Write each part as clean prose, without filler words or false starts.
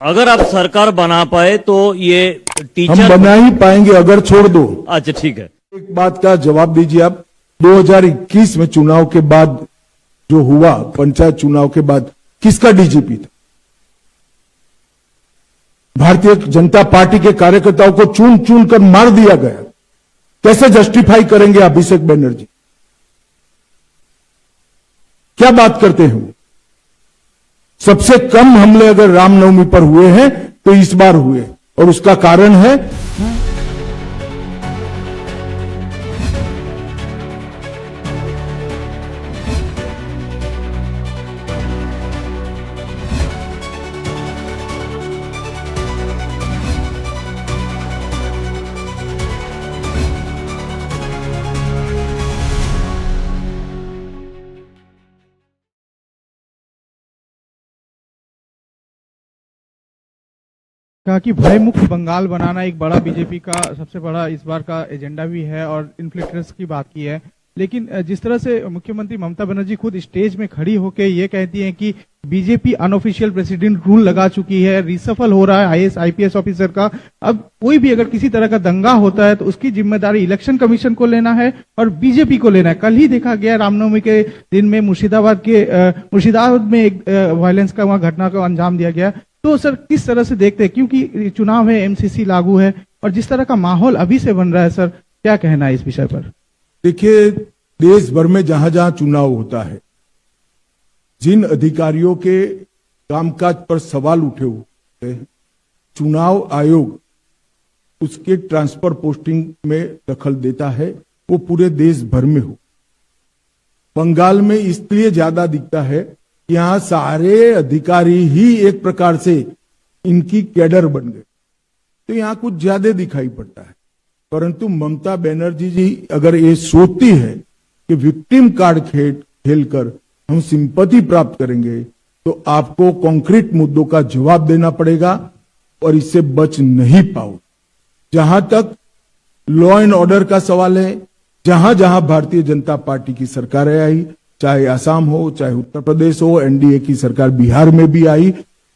अगर आप सरकार बना पाए तो ये हम टीचर बना ही पाएंगे अगर छोड़ दो। अच्छा ठीक है। एक बात का जवाब दीजिए आप, 2021 में चुनाव के बाद जो हुआ, पंचायत चुनाव के बाद किसका डीजीपी था? भारतीय जनता पार्टी के कार्यकर्ताओं को चुन चुन कर मार दिया गया। कैसे जस्टिफाई करेंगे अभिषेक बनर्जी? क्या बात करते हैं वो? सबसे कम हमले अगर रामनवमी पर हुए हैं तो इस बार हुए, और उसका कारण है कहा कि भय मुक्त बंगाल बनाना एक बड़ा बीजेपी का सबसे बड़ा इस बार का एजेंडा भी है और इन्फ्लेक्टर्स की बात की है। लेकिन जिस तरह से मुख्यमंत्री ममता बनर्जी खुद स्टेज में खड़ी होकर ये कहती हैं कि बीजेपी अनऑफिशियल प्रेसिडेंट रूल लगा चुकी है, रिसफल हो रहा है आईएएस आईपीएस ऑफिसर का, अब कोई भी अगर किसी तरह का दंगा होता है तो उसकी जिम्मेदारी इलेक्शन कमीशन को लेना है और बीजेपी को लेना है। कल ही देखा गया रामनवमी के दिन में मुर्शिदाबाद में एक वायलेंस का वहां घटना को अंजाम दिया गया। तो सर किस तरह से देखते हैं, क्योंकि चुनाव है, एमसीसी लागू है और जिस तरह का माहौल अभी से बन रहा है, सर क्या कहना है इस विषय पर? देखिए, देश भर में जहां जहां चुनाव होता है, जिन अधिकारियों के कामकाज पर सवाल उठे हुए हैं, चुनाव आयोग उसके ट्रांसफर पोस्टिंग में दखल देता है, वो पूरे देश भर में हो। बंगाल में इसलिए ज्यादा दिखता है, यहां सारे अधिकारी ही एक प्रकार से इनकी कैडर बन गए, तो यहां कुछ ज्यादा दिखाई पड़ता है। परंतु ममता बनर्जी जी अगर ये सोचती है कि विक्टिम कार्ड खेलकर हम सिंपैथी प्राप्त करेंगे, तो आपको कॉन्क्रीट मुद्दों का जवाब देना पड़ेगा और इससे बच नहीं पाओ। जहां तक लॉ एंड ऑर्डर का सवाल है, जहां जहां भारतीय जनता पार्टी की सरकारें आई, चाहे असम हो, चाहे उत्तर प्रदेश हो, एनडीए की सरकार बिहार में भी आई,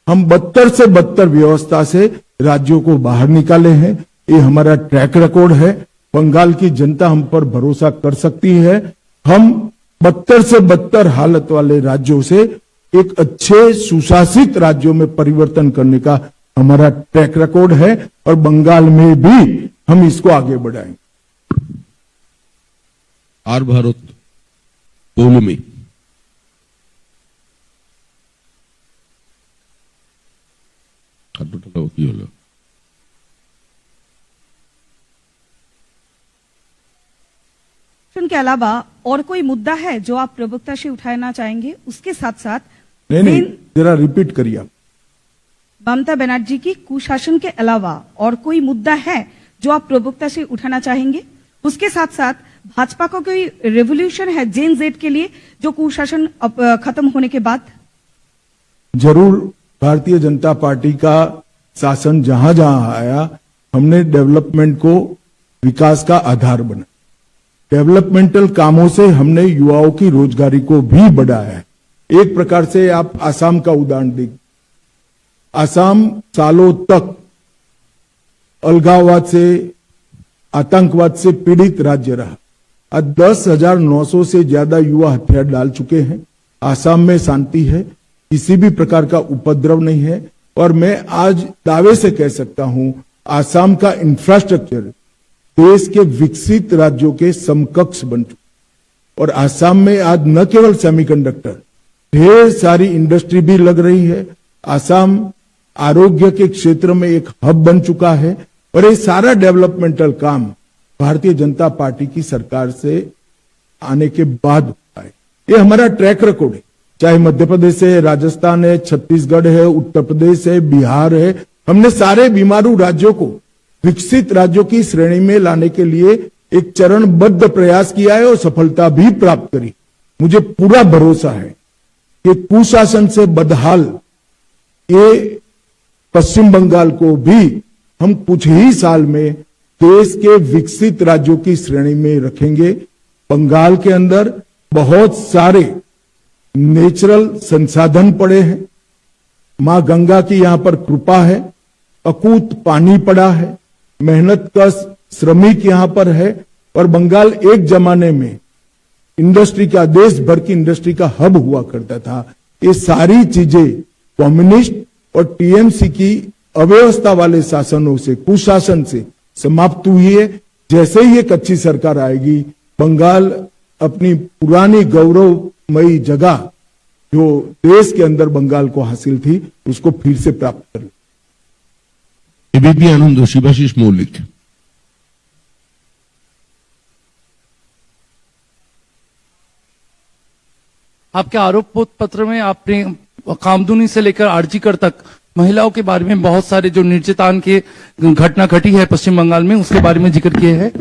हम बदतर से बदतर व्यवस्था से राज्यों को बाहर निकाले हैं। ये हमारा ट्रैक रिकॉर्ड है। बंगाल की जनता हम पर भरोसा कर सकती है। हम बदतर से बदतर हालत वाले राज्यों से एक अच्छे सुशासित राज्यों में परिवर्तन करने का हमारा ट्रैक रिकॉर्ड है और बंगाल में भी हम इसको आगे बढ़ाएंगे। আর ভারত পৌলমী খাদ্যটাও কি হলো? के अलावा और कोई मुद्दा है जो आप प्रवक्ता से उठाना चाहेंगे? उसके साथ साथ नहीं, जरा रिपीट करिए आप। ममता बनर्जी की कुशासन के अलावा और कोई मुद्दा है जो आप प्रवक्ता से उठाना चाहेंगे? उसके साथ साथ भाजपा का कोई रेवोल्यूशन है जेन जेड के लिए जो कुशासन खत्म होने के बाद? जरूर, भारतीय जनता पार्टी का शासन जहां जहां आया, हमने डेवलपमेंट को विकास का आधार बना। डेवलपमेंटल कामों से हमने युवाओं की रोजगारी को भी बढ़ाया है। एक प्रकार से आप आसाम का उदाहरण देखिए। आसाम सालों तक अलगाववाद से, आतंकवाद से पीड़ित राज्य रहा। आज 10,900 से ज्यादा युवा हथियार डाल चुके हैं। आसाम में शांति है, किसी भी प्रकार का उपद्रव नहीं है, और मैं आज दावे से कह सकता हूं आसाम का इंफ्रास्ट्रक्चर देश के विकसित राज्यों के समकक्ष बन चुका। और आसाम में आज न केवल सेमीकंडक्टर, ढेर सारी इंडस्ट्री भी लग रही है। आसाम आरोग्य के क्षेत्र में एक हब बन चुका है, और ये सारा डेवलपमेंटल काम भारतीय जनता पार्टी की सरकार से आने के बाद हुआ है। ये हमारा ट्रैक रिकॉर्ड है, चाहे मध्य प्रदेश है, राजस्थान है, छत्तीसगढ़ है, उत्तर प्रदेश है, बिहार है। हमने सारे बीमारू राज्यों को विकसित राज्यों की श्रेणी में लाने के लिए एक चरणबद्ध प्रयास किया है और सफलता भी प्राप्त करी। मुझे पूरा भरोसा है कि कुशासन से बदहाल ये पश्चिम बंगाल को भी हम कुछ ही साल में देश के विकसित राज्यों की श्रेणी में रखेंगे। बंगाल के अंदर बहुत सारे नेचुरल संसाधन पड़े हैं, मां गंगा की यहां पर कृपा है, अकूत पानी पड़ा है, मेहनत का श्रमिक यहां पर है और बंगाल एक जमाने में इंडस्ट्री का, देश भर की इंडस्ट्री का हब हुआ करता था। ये सारी चीजें कम्युनिस्ट और टीएमसी की अव्यवस्था वाले शासनों से, कुशासन से समाप्त हुई है। जैसे ही एक अच्छी सरकार आएगी, बंगाल अपनी पुरानी गौरवमयी जगह जो देश के अंदर बंगाल को हासिल थी उसको फिर से प्राप्त कर। एबीपी आनंद शिवाशीष मौलिक। आपके आरोप पत्र में आपने कामदुनी से लेकर आरजीकर तक महिलाओं के बारे में बहुत सारे जो निर्यातन के घटना घटी है पश्चिम बंगाल में उसके बारे में जिक्र किए हैं।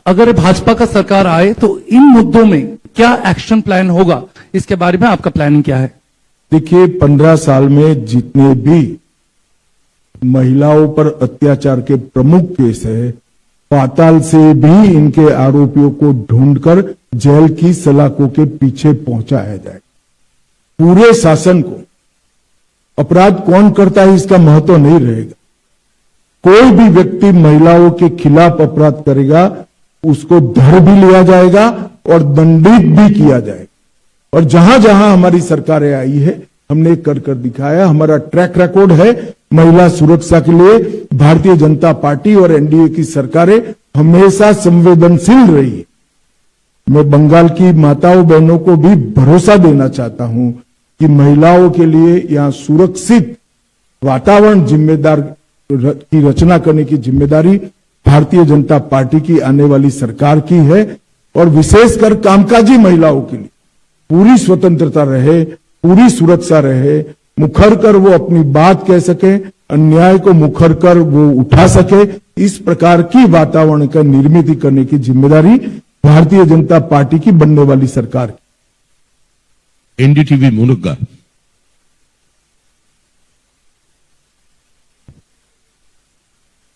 अगर भाजपा का सरकार आए तो इन मुद्दों में क्या एक्शन प्लान होगा, इसके बारे में आपका प्लानिंग क्या है? देखिए, 15 साल में जितने भी महिलाओं पर अत्याचार के प्रमुख केस है, पाताल से भी इनके आरोपियों को ढूंढकर जेल की सलाखों के पीछे पहुंचाया जाए। पूरे शासन को अपराध कौन करता है इसका महत्व नहीं रहेगा। कोई भी व्यक्ति महिलाओं के खिलाफ अपराध करेगा उसको धर भी लिया जाएगा और दंडित भी किया जाएगा। और जहां जहां हमारी सरकारें आई है हमने कर दिखाया। हमारा ट्रैक रिकॉर्ड है महिला सुरक्षा के लिए। भारतीय जनता पार्टी और एनडीए की सरकारें हमेशा संवेदनशील रही है। मैं बंगाल की माताओं बहनों को भी भरोसा देना चाहता हूं कि महिलाओं के लिए यहां सुरक्षित वातावरण जिम्मेदार की रचना करने की जिम्मेदारी भारतीय जनता पार्टी की आने वाली सरकार की है। और विशेषकर कामकाजी महिलाओं के लिए पूरी स्वतंत्रता रहे, पूरी सुरक्षा रहे, मुखर कर वो अपनी बात कह सके, अन्याय को मुखर कर वो उठा सके। इस प्रकार की वातावरण का निर्मित करने की जिम्मेदारी भारतीय जनता पार्टी की बनने वाली सरकार की। एनडीटीवी मुनुग्गा।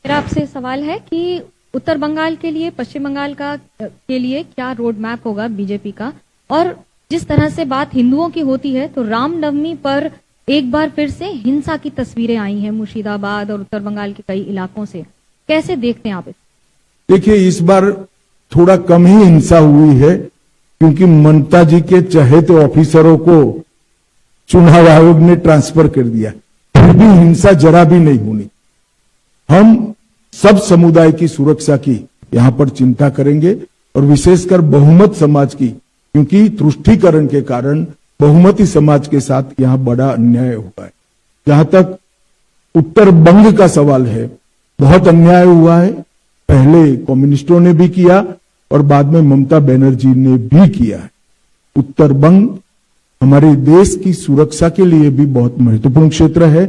मेरा आपसे सवाल है कि उत्तर बंगाल के लिए, पश्चिम बंगाल के लिए क्या रोड मैप होगा बीजेपी का? और जिस तरह से बात हिंदुओं की होती है तो रामनवमी पर एक बार फिर से हिंसा की तस्वीरें आई हैं मुर्शिदाबाद और उत्तर बंगाल के कई इलाकों से, कैसे देखते हैं आप? देखिए, इस बार थोड़ा कम ही हिंसा हुई है क्योंकि ममता जी के चहेते ऑफिसरों को चुनाव आयोग ने ट्रांसफर कर दिया। फिर भी हिंसा जरा भी नहीं होनी। हम सब समुदाय की सुरक्षा की यहां पर चिंता करेंगे और विशेषकर बहुमत समाज की, क्योंकि तुष्टीकरण के कारण बहुमती समाज के साथ यहां बड़ा अन्याय हुआ है। जहां तक उत्तर बंग का सवाल है, बहुत अन्याय हुआ है। पहले कम्युनिस्टों ने भी किया और बाद में ममता बनर्जी ने भी किया है। उत्तर बंग हमारे देश की सुरक्षा के लिए भी बहुत महत्वपूर्ण क्षेत्र है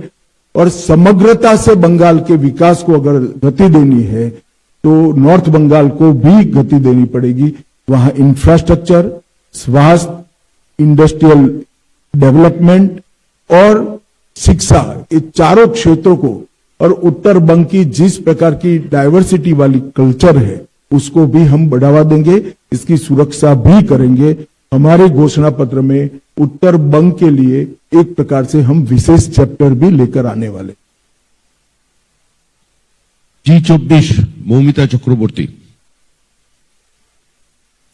और समग्रता से बंगाल के विकास को अगर गति देनी है तो नॉर्थ बंगाल को भी गति देनी पड़ेगी। वहां इंफ्रास्ट्रक्चर, स्वास्थ्य, इंडस्ट्रियल डेवलपमेंट और शिक्षा, ये चारों क्षेत्रों को, और उत्तर बंग की जिस प्रकार की डाइवर्सिटी वाली कल्चर है उसको भी हम बढ़ावा देंगे, इसकी सुरक्षा भी करेंगे। हमारे घोषणा पत्र में उत्तर बंग के लिए एक प्रकार से हम विशेष चैप्टर भी लेकर आने वाले। G24 मौमिता चक्रवर्ती।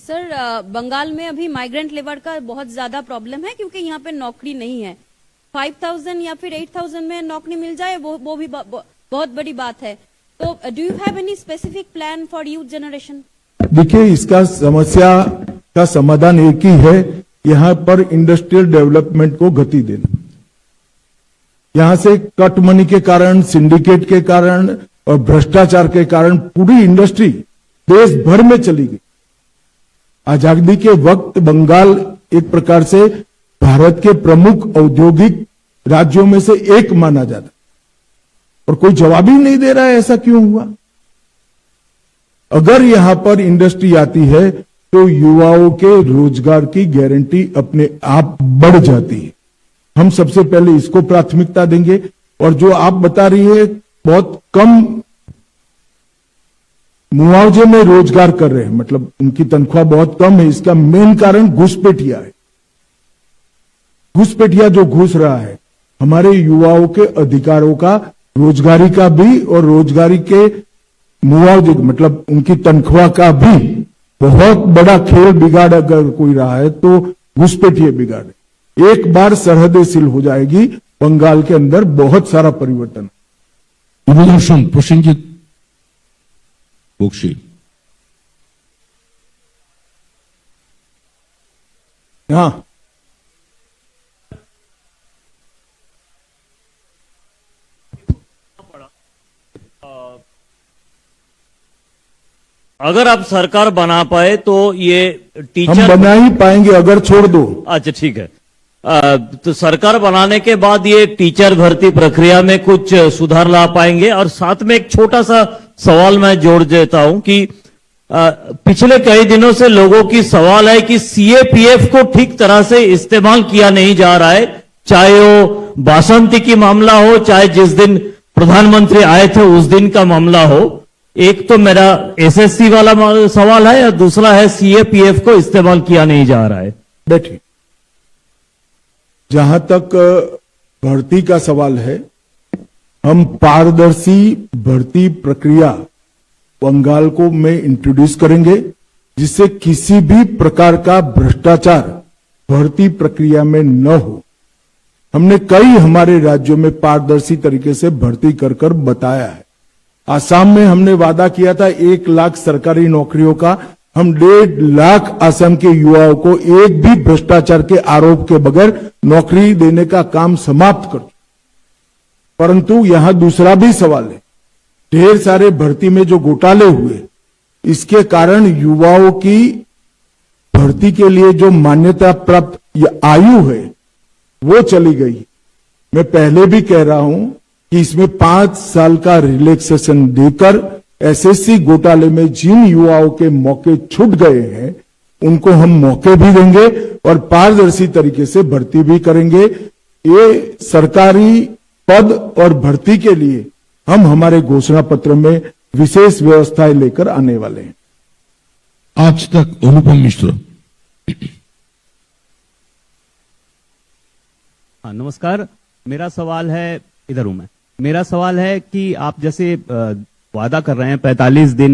सर, बंगाल में अभी माइग्रेंट लेबर का बहुत ज्यादा प्रॉब्लम है क्योंकि यहाँ पे नौकरी नहीं है। 5,000 या फिर 8,000 में नौकरी मिल जाए वो भी बहुत बड़ी बात है। तो do you have any specific plan for youth generation? देखिए, इसका समस्या का समाधान एक ही है, यहां पर इंडस्ट्रियल डेवलपमेंट को गति देना। यहां से कट मनी के कारण, सिंडिकेट के कारण और भ्रष्टाचार के कारण पूरी इंडस्ट्री देश भर में चली गई। आजादी के वक्त बंगाल एक प्रकार से भारत के प्रमुख औद्योगिक राज्यों में से एक माना जाता और कोई जवाब ही नहीं दे रहा है ऐसा क्यों हुआ। अगर यहां पर इंडस्ट्री आती है तो युवाओं के रोजगार की गारंटी अपने आप बढ़ जाती है। हम सबसे पहले इसको प्राथमिकता देंगे। और जो आप बता रही है बहुत कम मुआवजे में रोजगार कर रहे हैं, मतलब उनकी तनख्वाह बहुत कम है, इसका मेन कारण घुसपैठिया है। घुसपैठिया जो घुस रहा है हमारे युवाओं के अधिकारों का, रोजगारी का भी और रोजगारी के मुआवजे मतलब उनकी तनख्वाह का भी बहुत बड़ा खेल बिगाड़ अगर कोई रहा है तो घुसपैठिए बिगाड़ है। एक बार सरहदें सील हो जाएगी, बंगाल के अंदर बहुत सारा परिवर्तन। दूरदर्शन प्रसेनजीत बक्सी। हाँ, अगर आप सरकार बना पाए तो ये हम टीचर बना ही पाएंगे अगर छोड़ दो। अच्छा ठीक है। तो सरकार बनाने के बाद ये टीचर भर्ती प्रक्रिया में कुछ सुधार ला पाएंगे। और साथ में एक छोटा सा सवाल मैं जोड़ देता हूं कि पिछले कई दिनों से लोगों की सवाल है कि सीएपीएफ को ठीक तरह से इस्तेमाल किया नहीं जा रहा है, चाहे वो बासंती की मामला हो, चाहे जिस दिन प्रधानमंत्री आए थे उस दिन का मामला हो। एक तो मेरा एसएससी वाला सवाल है और दूसरा है सीएपीएफ को इस्तेमाल किया नहीं जा रहा है। बैठिए। जहां तक भर्ती का सवाल है, हम पारदर्शी भर्ती प्रक्रिया बंगाल को में इंट्रोड्यूस करेंगे, जिससे किसी भी प्रकार का भ्रष्टाचार भर्ती प्रक्रिया में न हो। हमने कई हमारे राज्यों में पारदर्शी तरीके से भर्ती कर कर बताया है। आसाम में हमने वादा किया था 1 लाख सरकारी नौकरियों का, हम 1.5 लाख असम के युवाओं को एक भी भ्रष्टाचार के आरोप के बगैर नौकरी देने का काम समाप्त कर। परंतु यहां दूसरा भी सवाल है, ढेर सारे भर्ती में जो घोटाले हुए, इसके कारण युवाओं की भर्ती के लिए जो मान्यता प्राप्त आयु है वो चली गई। मैं पहले भी कह रहा हूं कि इसमें 5 साल का रिलैक्सेशन देकर एसएससी घोटाले में जिन युवाओं के मौके छूट गए हैं उनको हम मौके भी देंगे और पारदर्शी तरीके से भर्ती भी करेंगे। ये सरकारी पद और भर्ती के लिए हम हमारे घोषणा पत्र में विशेष व्यवस्थाएं लेकर आने वाले हैं। आज तक अनुपम मिश्र। हाँ, नमस्कार। मेरा सवाल है, इधर हूं मैं। मेरा सवाल है कि आप जैसे वादा कर रहे हैं 45 दिन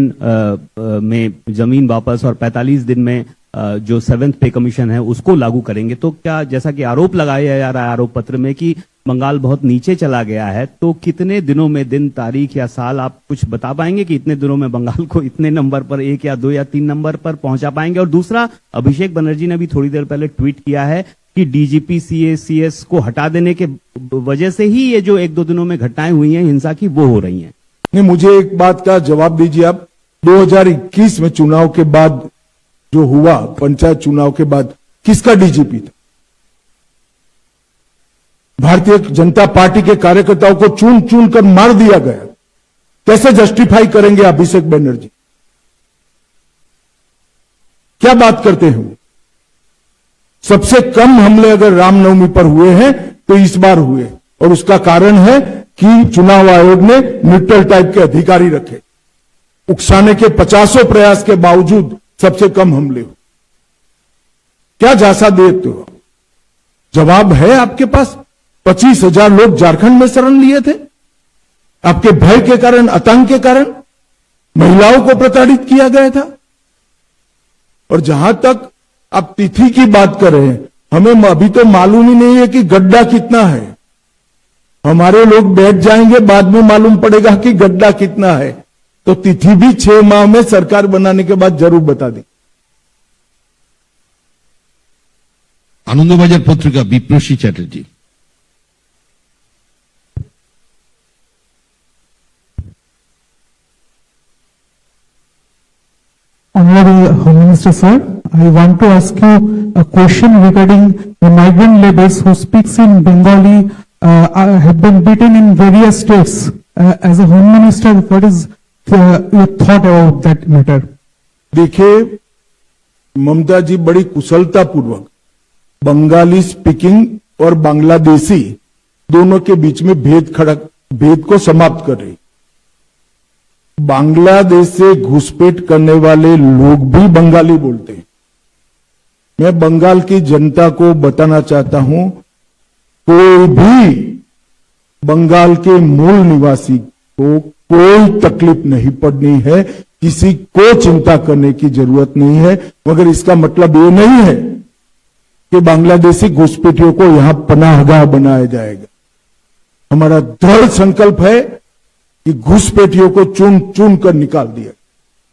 में जमीन वापस और 45 दिन में जो 7th पे कमीशन है उसको लागू करेंगे, तो क्या जैसा कि आरोप लगाया जा रहा है आरोप पत्र में कि बंगाल बहुत नीचे चला गया है, तो कितने दिनों में, दिन, तारीख या साल आप कुछ बता पाएंगे कि इतने दिनों में बंगाल को इतने नंबर पर, 1 या 2 या 3 नंबर पर पहुंचा पाएंगे? और दूसरा, अभिषेक बनर्जी ने भी थोड़ी देर पहले ट्वीट किया है कि डीजीपी सीएस को हटा देने के वजह से ही ये जो 1-2 दिनों में घटनाएं हुई हैं हिंसा की, वो हो रही हैं। नहीं, मुझे एक बात का जवाब दीजिए आप। 2021 में चुनाव के बाद जो हुआ, पंचायत चुनाव के बाद, किसका डीजीपी था? भारतीय जनता पार्टी के कार्यकर्ताओं को चुन चुन कर मार दिया गया। कैसे जस्टिफाई करेंगे अभिषेक बनर्जी? क्या बात करते हैं वो? सबसे कम हमले अगर रामनवमी पर हुए हैं तो इस बार हुए, और उसका कारण है कि चुनाव आयोग ने न्यूट्रल टाइप के अधिकारी रखे। उकसाने के 50 प्रयास के बावजूद सबसे कम हमले हुए। क्या झांसा देते हो? जवाब है आपके पास? 25,000 लोग झारखंड में शरण लिए थे आपके भय के कारण, आतंक के कारण। महिलाओं को प्रताड़ित किया गया था। और जहां तक आप तिथि की बात कर रहे हैं, हमें अभी तो मालूम ही नहीं है कि गड्ढा कितना है। हमारे लोग बैठ जाएंगे, बाद में मालूम पड़ेगा कि गड्ढा कितना है। तो तिथि भी 6 माह में सरकार बनाने के बाद जरूर बता दें। आनंदबाजार पत्रिका विप्रसी Chatterjee. Honorable Home Minister, sir, I want to ask you a question regarding the migrant laborers who speaks in Bengali have been beaten in various states. As a Home Minister, what is your thought about that matter? देखिए, ममता जी बड़ी कुशलता पूर्वक Bengali speaking और बांग्लादेशी दोनों के बीच में भेद को समाप्त कर रही। बांग्लादेश से घुसपैठ करने वाले लोग भी बंगाली बोलते हैं। मैं बंगाल की जनता को बताना चाहता हूं, कोई भी बंगाल के मूल निवासी को कोई तकलीफ नहीं पड़नी है, किसी को चिंता करने की जरूरत नहीं है। मगर इसका मतलब ये नहीं है कि बांग्लादेशी घुसपैठियों को यहां पनाहगाह बनाया जाएगा। हमारा दृढ़ संकल्प है कि घुसपैठियों को चुन चुन कर निकाल दिया।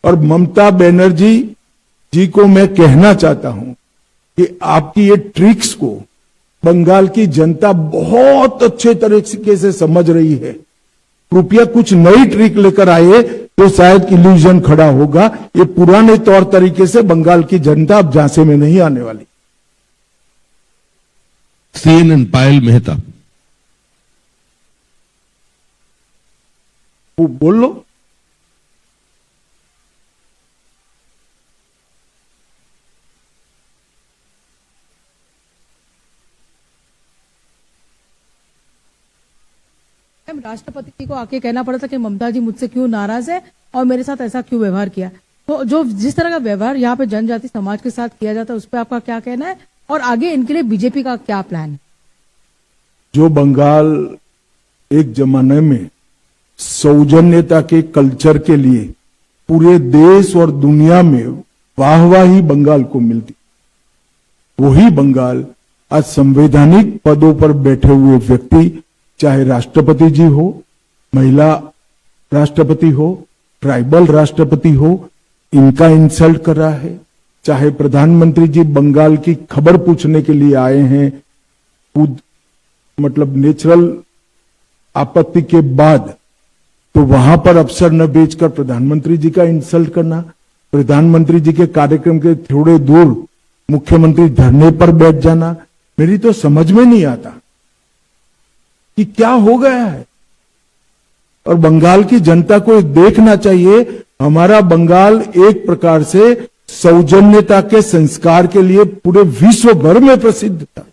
और ममता बनर्जी जी को मैं कहना चाहता हूं कि आपकी ये ट्रिक्स को बंगाल की जनता बहुत अच्छे तरीके से समझ रही है। कृपया कुछ नई ट्रिक लेकर आए तो शायद इल्यूजन खड़ा होगा। ये पुराने तौर तरीके से बंगाल की जनता अब झांसे में नहीं आने वाली। CNN पायल मेहता। वो बोल लो। राष्ट्रपति जी को आके कहना पड़ा था कि ममता जी मुझसे क्यों नाराज है और मेरे साथ ऐसा क्यों व्यवहार किया। तो जो जिस तरह का व्यवहार यहाँ पे जनजाति समाज के साथ किया जाता है उस पर आपका क्या कहना है और आगे इनके लिए बीजेपी का क्या प्लान है? जो बंगाल एक जमाने में सौजन्यता के कल्चर के लिए पूरे देश और दुनिया में वाहवाही बंगाल को मिलती, वही बंगाल आज संवैधानिक पदों पर बैठे हुए व्यक्ति, चाहे राष्ट्रपति जी हो, महिला राष्ट्रपति हो, ट्राइबल राष्ट्रपति हो, इनका इंसल्ट कर रहा है। चाहे प्रधानमंत्री जी बंगाल की खबर पूछने के लिए आए हैं, खुद मतलब नेचुरल आपत्ति के बाद, तो वहां पर अफसर न भेजकर प्रधानमंत्री जी का इंसल्ट करना, प्रधानमंत्री जी के कार्यक्रम के थोड़े दूर मुख्यमंत्री धरने पर बैठ जाना, मेरी तो समझ में नहीं आता कि क्या हो गया है। और बंगाल की जनता को देखना चाहिए, हमारा बंगाल एक प्रकार से सौजन्यता के संस्कार के लिए पूरे विश्व भर में प्रसिद्ध था।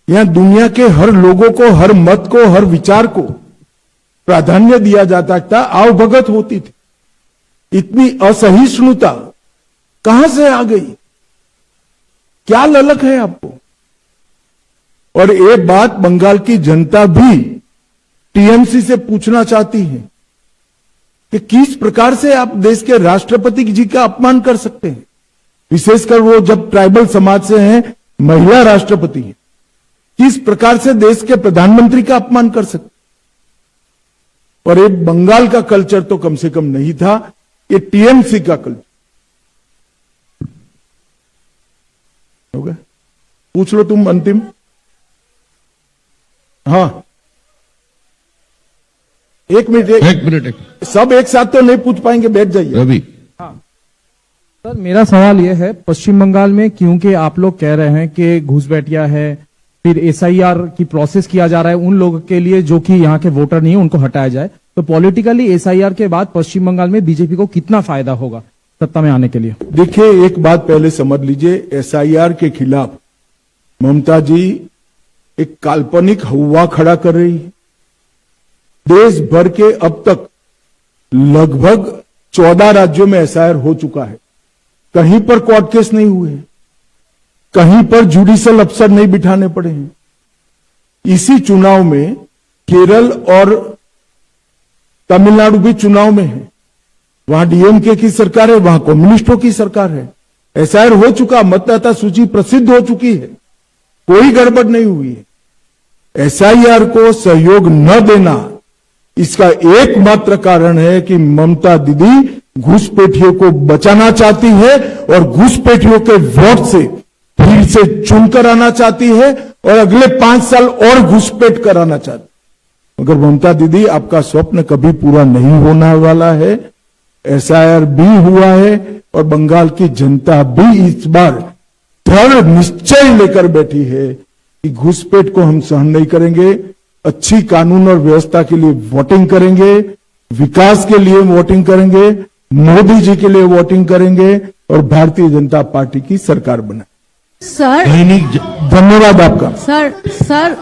यहां दुनिया के हर लोगों को, हर मत को, हर विचार को प्राधान्य दिया जाता था, आवभगत होती थी। इतनी असहिष्णुता कहां से आ गई? क्या ललक है आपको? और एक बात बंगाल की जनता भी टीएमसी से पूछना चाहती है कि किस प्रकार से आप देश के राष्ट्रपति जी का अपमान कर सकते हैं, विशेषकर वो जब ट्राइबल समाज से हैं, महिला राष्ट्रपति है। किस प्रकार से देश के प्रधानमंत्री का अपमान कर सकते? और ये बंगाल का कल्चर तो कम से कम नहीं था, ये टीएमसी का कल्चर होगा। पूछ लो तुम अंतिम। हाँ, एक मिनट सब एक साथ तो नहीं पूछ पाएंगे, बैठ जाइए। रवि। सर मेरा सवाल यह है, पश्चिम बंगाल में क्योंकि आप लोग कह रहे हैं कि घुसपैठिया है, फिर एसआईआर की प्रोसेस किया जा रहा है उन लोगों के लिए जो कि यहाँ के वोटर नहीं है उनको हटाया जाए, तो पॉलिटिकली एसआईआर के बाद पश्चिम बंगाल में बीजेपी को कितना फायदा होगा सत्ता में आने के लिए? देखिए, एक बात पहले समझ लीजिए, एसआईआर के खिलाफ ममता जी एक काल्पनिक हवा खड़ा कर रही है। देश भर के अब तक लगभग 14 राज्यों में एसआईआर हो चुका है। कहीं पर कोर्ट केस नहीं हुए, कहीं पर जुडिशियल अफसर नहीं बिठाने पड़े हैं। इसी चुनाव में केरल और तमिलनाडु भी चुनाव में है, वहां डीएमके की सरकार है, वहां कम्युनिस्टों की सरकार है। एसआईआर हो चुका, मतदाता सूची प्रसिद्ध हो चुकी है, कोई गड़बड़ नहीं हुई है। एसआईआर को सहयोग न देना इसका एकमात्र कारण है कि ममता दीदी घुसपैठियों को बचाना चाहती है और घुसपैठियों के वोट से फिर से चुनकर आना चाहती है और अगले 5 साल और घुसपैठ कराना चाहती है। मगर ममता दीदी, आपका स्वप्न कभी पूरा नहीं होने वाला है। एसआईआर भी हुआ है और बंगाल की जनता भी इस बार दृढ़ निश्चय लेकर बैठी है कि घुसपैठ को हम सहन नहीं करेंगे। अच्छी कानून और व्यवस्था के लिए वोटिंग करेंगे, विकास के लिए वोटिंग करेंगे, मोदी जी के लिए वोटिंग करेंगे और भारतीय जनता पार्टी की सरकार बनाए। सर धन्यवाद आपका। सर